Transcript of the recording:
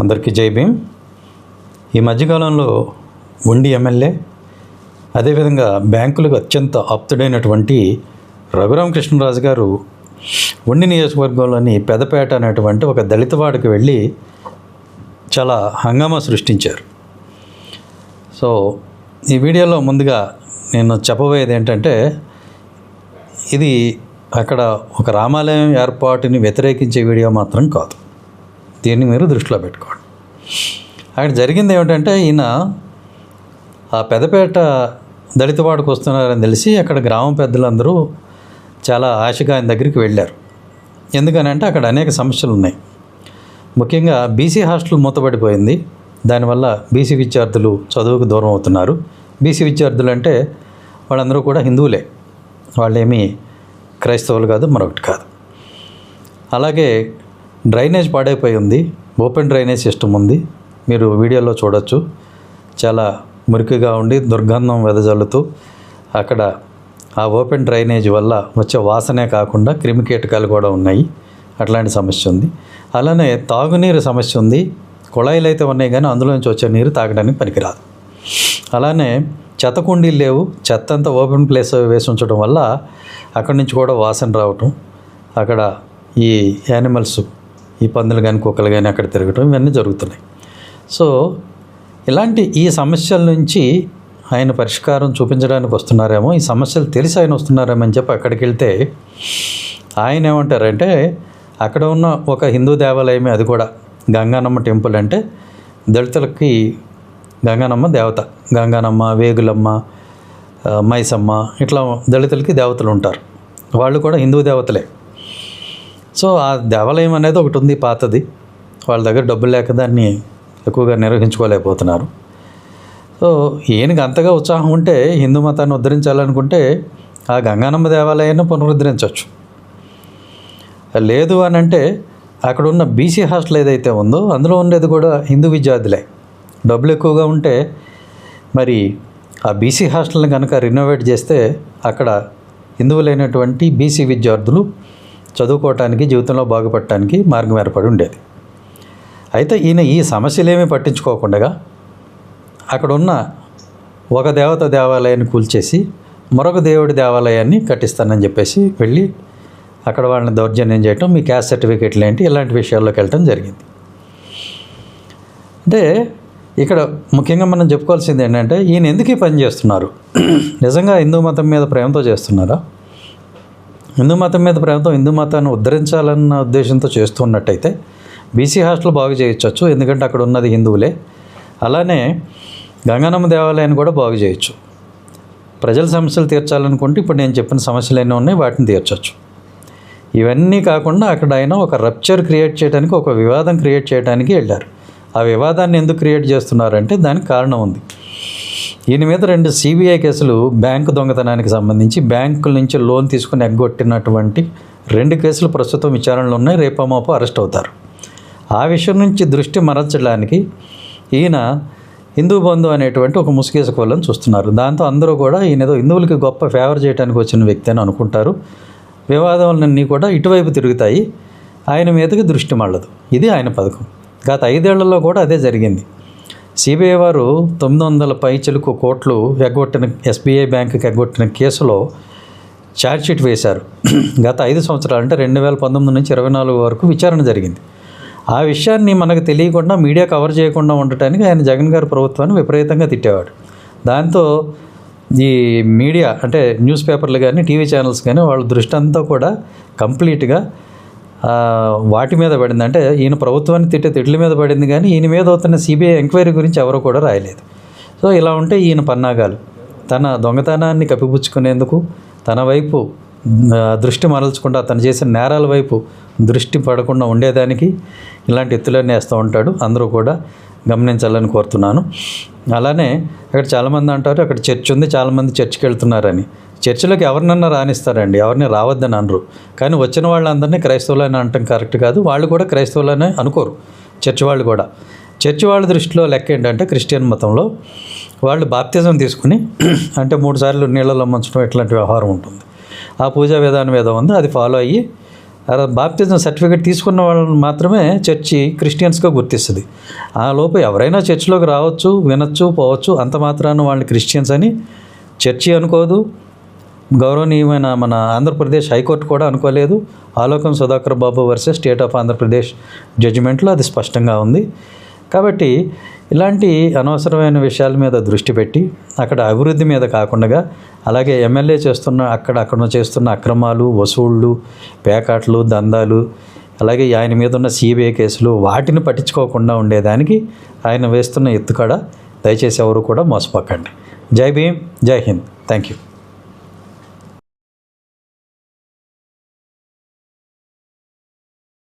అందరికీ జై భీమ్. ఈ మధ్యకాలంలో ఉండి ఎమ్మెల్యే, అదేవిధంగా బ్యాంకులకు అత్యంత ఆప్తుడైనటువంటి రఘురామకృష్ణరాజు గారు ఉండి నియోజకవర్గంలోని పెదపేట అనేటువంటి ఒక దళితవాడికి వెళ్ళి చాలా హంగామా సృష్టించారు. సో ఈ వీడియోలో ముందుగా నేను చెప్పబోయేది ఏంటంటే, ఇది అక్కడ ఒక రామాలయం ఏర్పాటుని వ్యతిరేకించే వీడియో మాత్రం కాదు. దీన్ని మీరు దృష్టిలో పెట్టుకోండి. అక్కడ జరిగింది ఏమిటంటే, ఈయన ఆ పెదపేట దళితవాడకు వస్తున్నారని తెలిసి అక్కడ గ్రామ పెద్దలందరూ చాలా ఆశగా ఆయన దగ్గరికి వెళ్ళారు. ఎందుకనంటే అక్కడ అనేక సమస్యలు ఉన్నాయి. ముఖ్యంగా బీసీ హాస్టల్ మూతపడిపోయింది. దానివల్ల బీసీ విద్యార్థులు చదువుకు దూరం అవుతున్నారు. బీసీ విద్యార్థులు అంటే వాళ్ళందరూ కూడా హిందువులే, వాళ్ళేమీ క్రైస్తవులు కాదు, మరొకటి కాదు. అలాగే డ్రైనేజ్ పాడైపోయి ఉంది. ఓపెన్ డ్రైనేజ్ సిస్టమ్ ఉంది, మీరు వీడియోలో చూడొచ్చు. చాలా మురికిగా ఉండి దుర్గంధం వెదజల్లుతూ అక్కడ ఆ ఓపెన్ డ్రైనేజ్ వల్ల వచ్చే వాసనే కాకుండా క్రిమికీటకాలు కూడా ఉన్నాయి. అట్లాంటి సమస్య ఉంది. అలానే తాగునీరు సమస్య ఉంది. కుళాయిలు అయితే ఉన్నాయి కానీ అందులో నుంచి వచ్చే నీరు తాగడానికి పనికిరాదు. అలానే చెత్త కుండీలు లేవు. చెత్త అంతా ఓపెన్ ప్లేస్ వేసి ఉంచడం వల్ల అక్కడి నుంచి కూడా వాసన రావటం, అక్కడ ఈ యానిమల్స్, ఈ పందులు కానీ కుక్కలు కానీ అక్కడ తిరగటం, ఇవన్నీ జరుగుతున్నాయి. సో ఇలాంటి ఈ సమస్యల నుంచి ఆయన పరిష్కారం చూపించడానికి వస్తున్నారేమో, ఈ సమస్యలు తెలిసి ఆయన వస్తున్నారేమో అని చెప్పి అక్కడికి వెళ్తే ఆయన ఏమంటారంటే, అక్కడ ఉన్న ఒక హిందూ దేవాలయమే, అది కూడా గంగానమ్మ టెంపుల్. అంటే దళితులకి గంగానమ్మ దేవత. గంగానమ్మ, వేగులమ్మ, మైసమ్మ, ఇట్లా దళితులకి దేవతలు ఉంటారు. వాళ్ళు కూడా హిందూ దేవతలే. సో ఆ దేవాలయం అనేది ఒకటి ఉంది, పాతది. వాళ్ళ దగ్గర డబ్బులు లేక దాన్ని ఎక్కువగా నిర్వహించుకోలేకపోతున్నారు. సో ఈయనకి అంతగా ఉత్సాహం ఉంటే, హిందూ మతాన్ని ఉద్ధరించాలనుకుంటే ఆ గంగానమ్మ దేవాలయాన్ని పునరుద్ధరించవచ్చు. లేదు అని అంటే అక్కడ ఉన్న బీసీ హాస్టల్ ఏదైతే ఉందో అందులో ఉండేది కూడా హిందూ విద్యార్థులే. డబ్బులు ఎక్కువగా ఉంటే మరి ఆ బీసీ హాస్టల్ని కనుక రినోవేట్ చేస్తే అక్కడ హిందువులైనటువంటి బీసీ విద్యార్థులు చదువుకోవటానికి, జీవితంలో బాగుపడటానికి మార్గం ఏర్పడి ఉండేది. అయితే ఈయన ఈ సమస్యలేమీ పట్టించుకోకుండా అక్కడ ఉన్న ఒక దేవత దేవాలయాన్ని కూల్చేసి మరొక దేవుడి దేవాలయాన్ని కట్టిస్తానని చెప్పేసి వెళ్ళి అక్కడ వాళ్ళని దౌర్జన్యం చేయటం, మీ క్యాస్ట్ సర్టిఫికేట్లు ఏంటి, ఇలాంటి విషయాల్లోకి వెళ్ళటం జరిగింది. అంటే ఇక్కడ ముఖ్యంగా మనం చెప్పుకోవాల్సింది ఏంటంటే, ఈయన ఎందుకు ఈ పని చేస్తున్నారు? నిజంగా హిందూ మతం మీద ప్రేమతో చేస్తున్నారా? హిందూ మతం మీద ప్రేమతో హిందూ మతాన్ని ఉద్ధరించాలన్న ఉద్దేశంతో చేస్తున్నట్టయితే బీసీ హాస్టల్ బాగు చేయొచ్చు, ఎందుకంటే అక్కడ ఉన్నది హిందువులే. అలానే గంగానమ్మ దేవాలయాన్ని కూడా బాగు చేయొచ్చు. ప్రజల సమస్యలు తీర్చాలనుకుంటే ఇప్పుడు నేను చెప్పిన సమస్యలు ఎన్నో ఉన్నాయి, వాటిని తీర్చవచ్చు. ఇవన్నీ కాకుండా అక్కడ ఆయన ఒక రప్చర్ క్రియేట్ చేయడానికి, ఒక వివాదం క్రియేట్ చేయడానికి వెళ్ళారు. ఆ వివాదాన్ని ఎందుకు క్రియేట్ చేస్తున్నారంటే దానికి కారణం ఉంది. ఈయన మీద 2 సిబిఐ కేసులు, బ్యాంకు దొంగతనానికి సంబంధించి బ్యాంకుల నుంచి లోన్ తీసుకుని ఎగ్గొట్టినటువంటి 2 కేసులు ప్రస్తుతం విచారణలో ఉన్నాయి. రేపమాపో అరెస్ట్ అవుతారు. ఆ విషయం నుంచి దృష్టి మరల్చడానికి ఈయన హిందూ బంధు అనేటువంటి ఒక ముసుగేసుకోవాలని చూస్తున్నారు. దాంతో అందరూ కూడా ఈయన ఏదో హిందువులకి గొప్ప ఫేవర్ చేయడానికి వచ్చిన వ్యక్తి అని అనుకుంటారు. వివాదాలన్నీ కూడా ఇటువైపు తిరుగుతాయి, ఆయన మీదకి దృష్టి మళ్ళదు. ఇది ఆయన పథకం. గత 5 ఏళ్లలో కూడా అదే జరిగింది. సిబిఐ వారు 900 పైచిలుకు కోట్లు ఎగ్గొట్టిన, ఎస్బీఐ బ్యాంకుకి ఎగ్గొట్టిన కేసులో ఛార్జ్షీట్ వేశారు. గత 5 సంవత్సరాలు అంటే 2019 నుంచి 24 వరకు విచారణ జరిగింది. ఆ విషయాన్ని మనకు తెలియకుండా మీడియా కవర్ చేయకుండా ఉండటానికి ఆయన జగన్ గారి ప్రభుత్వాన్ని విపరీతంగా తిట్టేవాడు. దాంతో ఈ మీడియా అంటే న్యూస్ పేపర్లు కానీ టీవీ ఛానల్స్ కానీ వాళ్ళ దృష్టి అంతా కూడా కంప్లీట్గా వాటి మీద పడింది. అంటే ఈయన ప్రభుత్వాన్ని తిట్ల మీద పడింది, కానీ ఈయన మీద అవుతున్న సిబిఐ ఎంక్వైరీ గురించి ఎవరు కూడా రాయలేదు. సో ఇలా ఉంటే ఈయన పన్నాగాలు, తన దొంగతనాన్ని కప్పిపుచ్చుకునేందుకు, తన వైపు దృష్టి మరల్చకుండా అతను చేసిన నేరాల వైపు దృష్టి పడకుండా ఉండేదానికి ఇలాంటి ఎత్తులన్నీ వేస్తూ ఉంటాడు. అందరూ కూడా గమనించాలని కోరుతున్నాను. అలానే అక్కడ చాలామంది అంటారు అక్కడ చర్చ్ ఉంది, చాలామంది చర్చ్కి వెళ్తున్నారని. చర్చిలోకి ఎవరినన్నా రానిస్తారండి, ఎవరిని రావద్దని అనరు. కానీ వచ్చిన వాళ్ళందరినీ క్రైస్తవులని అనటం కరెక్ట్ కాదు. వాళ్ళు కూడా క్రైస్తవులనే అనుకోరు, చర్చి వాళ్ళు కూడా. చర్చి వాళ్ళ దృష్టిలో లెక్క ఏంటంటే, క్రిస్టియన్ మతంలో వాళ్ళు బాప్తిజం తీసుకుని అంటే 3 సార్లు నీళ్ళలో ముంచడం ఇట్లాంటి వ్యవహారం ఉంటుంది. ఆ పూజా విధానం ఏదో ఉంది, అది ఫాలో అయ్యి బాప్తిజం సర్టిఫికేట్ తీసుకున్న వాళ్ళని మాత్రమే చర్చి క్రిస్టియన్స్గా గుర్తిస్తుంది. ఆ లోపు ఎవరైనా చర్చిలోకి రావచ్చు, వినొచ్చు, పోవచ్చు. అంత మాత్రాన వాళ్ళని క్రిస్టియన్స్ అని చర్చి అనుకోదు. గౌరవనీయమైన మన ఆంధ్రప్రదేశ్ హైకోర్టు కూడా అనుకోలేదు. ఆలోకం సుధాకర్ బాబు వర్సెస్ స్టేట్ ఆఫ్ ఆంధ్రప్రదేశ్ జడ్జిమెంట్లో అది స్పష్టంగా ఉంది. కాబట్టి ఇలాంటి అనవసరమైన విషయాల మీద దృష్టి పెట్టి అక్కడ అభివృద్ధి మీద కాకుండా, అలాగే ఎమ్మెల్యే అక్కడ చేస్తున్న అక్రమాలు, వసూళ్ళు, పేకాట్లు, దందాలు, అలాగే ఆయన మీద ఉన్న సిబిఐ కేసులు, వాటిని పట్టించుకోకుండా ఉండేదానికి ఆయన వేస్తున్న ఎత్తుకాడ దయచేసి ఎవరు కూడా మోసపోకండి. జై భీమ్, జై హింద్. Thank you.